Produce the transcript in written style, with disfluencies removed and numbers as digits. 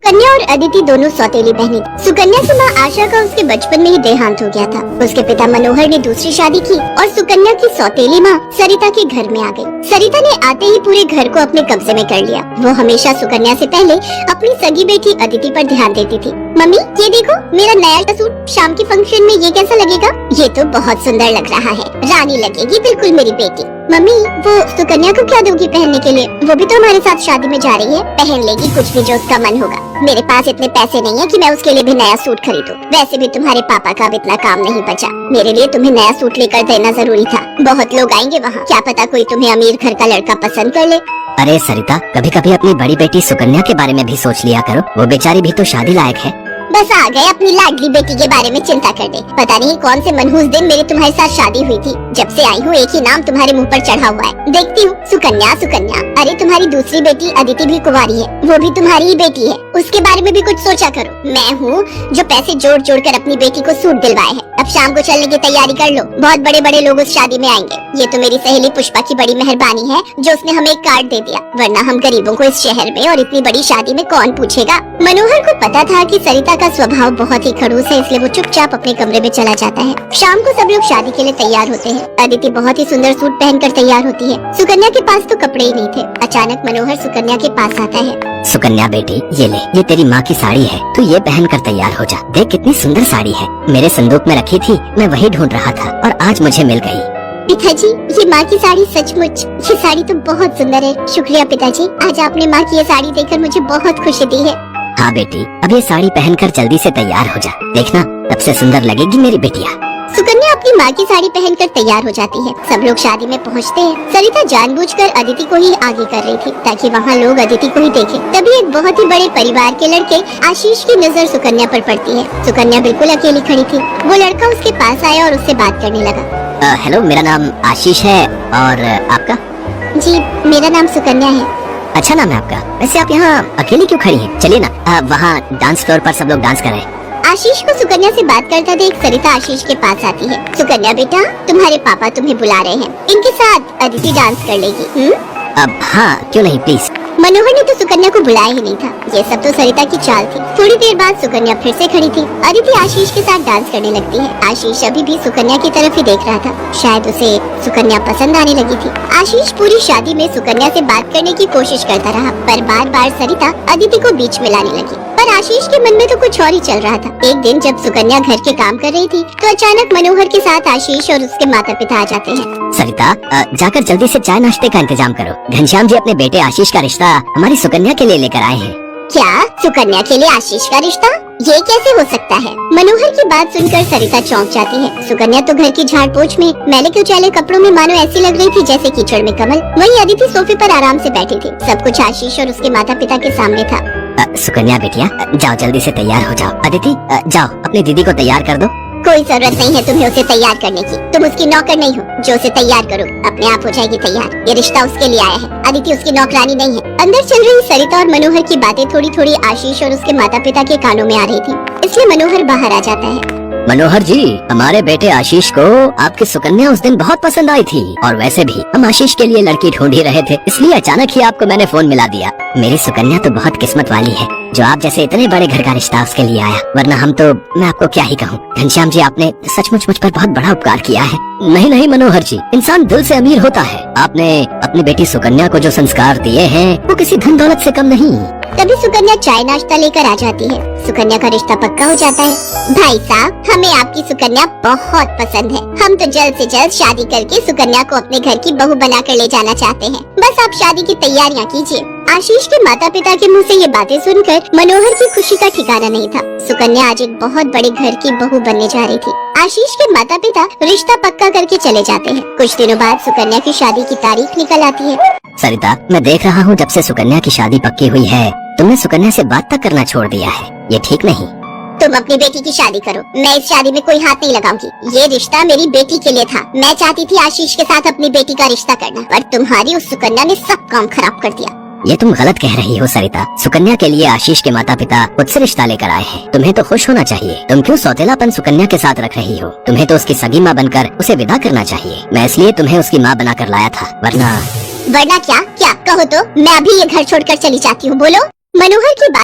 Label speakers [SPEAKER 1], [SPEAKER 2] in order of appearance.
[SPEAKER 1] कन्या और अदिति दोनों सौतेली बहनें थी। सुकन्या की माँ आशा का उसके बचपन में ही देहांत हो गया था। उसके पिता मनोहर ने दूसरी शादी की और सुकन्या की सौतेली माँ सरिता के घर में आ गई। सरिता ने आते ही पूरे घर को अपने कब्जे में कर लिया। वो हमेशा सुकन्या से पहले अपनी सगी बेटी अदिति पर ध्यान देती थी। मम्मी ये देखो मेरा नया सूट, शाम के फंक्शन में ये कैसा लगेगा? ये तो बहुत सुंदर लग रहा है, रानी लगेगी बिल्कुल मेरी बेटी। मम्मी वो सुकन्या को क्या दोगी पहनने के लिए? वो भी तो हमारे साथ शादी में जा रही है, पहन लेगी कुछ भी जो उसका मन होगा। मेरे पास इतने पैसे नहीं है कि मैं उसके लिए भी नया सूट खरीदूं। वैसे भी तुम्हारे पापा का अब इतना काम नहीं बचा। मेरे लिए तुम्हें नया सूट लेकर देना जरूरी था। बहुत लोग आएंगे वहाँ, क्या पता कोई तुम्हें अमीर घर का लड़का पसंद कर ले।
[SPEAKER 2] अरे सरिता, कभी कभी अपनी बड़ी बेटी सुकन्या के बारे में भी सोच लिया करो। वो बेचारी भी तो शादी लायक है।
[SPEAKER 1] बस आ गए अपनी लाडली बेटी के बारे में चिंता करने। पता नहीं कौन से मनहूस दिन मेरी तुम्हारे साथ शादी हुई थी। जब से आई हूँ एक ही नाम तुम्हारे मुंह पर चढ़ा हुआ है। देखती हूँ सुकन्या सुकन्या। अरे तुम्हारी दूसरी बेटी अदिति भी कुंवारी है, वो भी तुम्हारी ही बेटी है। उसके बारे में भी कुछ सोचा करो। मैं हूँ जो पैसे जोड़ जोड़ कर अपनी बेटी को सूट दिलवाए हैं। अब शाम को चलने की तैयारी कर लो, बहुत बड़े बड़े लोग उस शादी में आएंगे। ये तो मेरी सहेली पुष्पा की बड़ी मेहरबानी है जो उसने हमें एक कार्ड दे दिया, वरना हम गरीबों को इस शहर में और इतनी बड़ी शादी में कौन पूछेगा। मनोहर को पता था कि सरिता का स्वभाव बहुत ही खड़ूस है, इसलिए वो चुपचाप अपने कमरे में चला जाता है। शाम को सब लोग शादी के लिए तैयार होते हैं। अदिति बहुत ही सुंदर सूट पहनकर तैयार होती है। सुकन्या के पास तो कपड़े ही नहीं थे। अचानक मनोहर सुकन्या के पास आता है।
[SPEAKER 2] सुकन्या बेटी, ये ले, ये तेरी माँ की साड़ी है, तू ये पहन कर तैयार हो जा। देख कितनी सुंदर साड़ी है, मेरे संदूक में रखी थी, मैं वही ढूंढ रहा था और आज मुझे मिल गई।
[SPEAKER 1] पिताजी ये माँ की साड़ी सचमुच, ये साड़ी तो बहुत सुंदर है। शुक्रिया पिताजी, आज आपने माँ की ये साड़ी देखकर मुझे बहुत खुशी दी है।
[SPEAKER 2] हाँ बेटी, अब ये साड़ी पहनकर जल्दी से तैयार हो जा, देखना तब से सुंदर लगेगी मेरी बेटिया।
[SPEAKER 1] सुकन्या अपनी माँ की साड़ी पहनकर तैयार हो जाती है। सब लोग शादी में पहुँचते हैं। सरिता जानबूझकर अदिति को ही आगे कर रही थी ताकि वहाँ लोग अदिति को ही देखें। तभी एक बहुत ही बड़े परिवार के लड़के आशीष की नजर सुकन्या पर पड़ती है। सुकन्या बिल्कुल अकेली खड़ी थी। वो लड़का उसके पास आया और उससे बात करने लगा।
[SPEAKER 2] हेलो, मेरा नाम आशीष है और आपका?
[SPEAKER 1] जी मेरा नाम सुकन्या है।
[SPEAKER 2] अच्छा नाम है आपका। वैसे आप यहाँ अकेली क्यों खड़ी हैं? चलिए ना, वहाँ डांस फ्लोर पर सब लोग डांस कर रहे हैं।
[SPEAKER 1] आशीष को सुकन्या से बात करता देख सरिता आशीष के पास आती है। सुकन्या बेटा, तुम्हारे पापा तुम्हें बुला रहे हैं, इनके साथ अदिति डांस कर लेगी।
[SPEAKER 2] अब हाँ, क्यों नहीं, प्लीज।
[SPEAKER 1] मनोहर ने तो सुकन्या को बुलाया ही नहीं था। ये सब तो सरिता की चाल थी। थोड़ी देर बाद सुकन्या फिर से खड़ी थी। अदिति आशीष के साथ डांस करने लगती है। आशीष अभी भी सुकन्या की तरफ ही देख रहा था। शायद उसे सुकन्या पसंद आने लगी थी। आशीष पूरी शादी में सुकन्या से बात करने की कोशिश करता रहा, पर बार बार सरिता अदिति को बीच में लाने लगी। पर आशीष के मन में तो कुछ और ही चल रहा था। एक दिन जब सुकन्या घर के काम कर रही थी तो अचानक मनोहर के साथ आशीष और उसके माता पिता आ जाते हैं।
[SPEAKER 2] सरिता, जाकर जल्दी से चाय नाश्ते का इंतजाम करो। घनश्याम जी अपने बेटे आशीष का रिश्ता हमारी सुकन्या के लिए लेकर आए हैं।
[SPEAKER 1] क्या? सुकन्या के लिए आशीष का रिश्ता? ये कैसे हो सकता है? मनोहर की बात सुनकर सरिता चौंक जाती है। सुकन्या तो घर की झाड़ पोछ में मैले कुचैले कपड़ों में मानो ऐसी लग रही थी जैसे कीचड़ में कमल। वहीं अदिति सोफे पर आराम से बैठी थी। सब कुछ आशीष और उसके माता पिता के सामने था।
[SPEAKER 2] सुकन्या बेटिया, जाओ जल्दी से तैयार हो जाओ। अदिति, जाओ अपनी दीदी को तैयार कर दो।
[SPEAKER 1] कोई जरूरत नहीं है तुम्हें उसे तैयार करने की। तुम उसकी नौकर नहीं हो जो उसे तैयार करो, अपने आप हो जाएगी तैयार। ये रिश्ता उसके लिए आया है, अदिति उसकी नौकरानी नहीं है। अंदर चल रही सरिता और मनोहर की बातें थोड़ी थोड़ी आशीष और उसके माता पिता के कानों में आ रही थी, इसलिए मनोहर बाहर आ जाता है।
[SPEAKER 2] मनोहर जी, हमारे बेटे आशीष को आपकी सुकन्या उस दिन बहुत पसंद आई थी और वैसे भी हम आशीष के लिए लड़की ढूंढ ही रहे थे, इसलिए अचानक ही आपको मैंने फोन मिला दिया। मेरी सुकन्या तो बहुत किस्मत वाली है जो आप जैसे इतने बड़े घर का रिश्ता उसके लिए आया, वरना हम तो, मैं आपको क्या ही कहूँ। घनश्याम जी, आपने सचमुच मुझ पर बहुत बड़ा उपकार किया है। नहीं नहीं मनोहर जी, इंसान दिल से अमीर होता है। आपने अपनी बेटी सुकन्या को जो संस्कार दिए हैं वो किसी धन दौलत से कम नहीं।
[SPEAKER 1] तभी सुकन्या चाय नाश्ता लेकर आ जाती है। सुकन्या का रिश्ता पक्का हो जाता है। भाई साहब, हमें आपकी सुकन्या बहुत पसंद है। हम तो जल्द से जल्द शादी करके सुकन्या को अपने घर की बहू बनाकर ले जाना चाहते हैं। बस आप शादी की तैयारियां कीजिए। आशीष के माता पिता के मुंह से ये बातें सुनकर मनोहर की खुशी का ठिकाना नहीं था। सुकन्या आज एक बहुत बड़े घर की बहू बनने जा रही थी। आशीष के माता पिता रिश्ता पक्का करके चले जाते हैं। कुछ दिनों बाद सुकन्या की शादी की तारीख निकल आती है।
[SPEAKER 2] सरिता, मैं देख रहा हूँ जब से सुकन्या की शादी पक्की हुई है तुमने सुकन्या से बात तक करना छोड़ दिया है। ये ठीक नहीं।
[SPEAKER 1] तुम अपनी बेटी की शादी करो, मैं इस शादी में कोई हाथ नहीं लगाऊंगी। ये रिश्ता मेरी बेटी के लिए था। मैं चाहती थी आशीष के साथ अपनी बेटी का रिश्ता करना, पर तुम्हारी उस सुकन्या ने सब काम खराब कर दिया।
[SPEAKER 2] ये तुम गलत कह रही हो सरिता। सुकन्या के लिए आशीष के माता पिता खुद से रिश्ता लेकर आए हैं। तुम्हें तो खुश होना चाहिए। तुम क्यों सौतेलापन सुकन्या के साथ रख रही हो? तुम्हें तो उसकी सगी माँ बनकर उसे विदा करना चाहिए। मैं इसलिए तुम्हें उसकी माँ बनाकर लाया था, वरना
[SPEAKER 1] क्या? क्या कहो तो मैं अभी ये घर छोड़कर चली जाती हूँ। बोलो। मनोहर की बात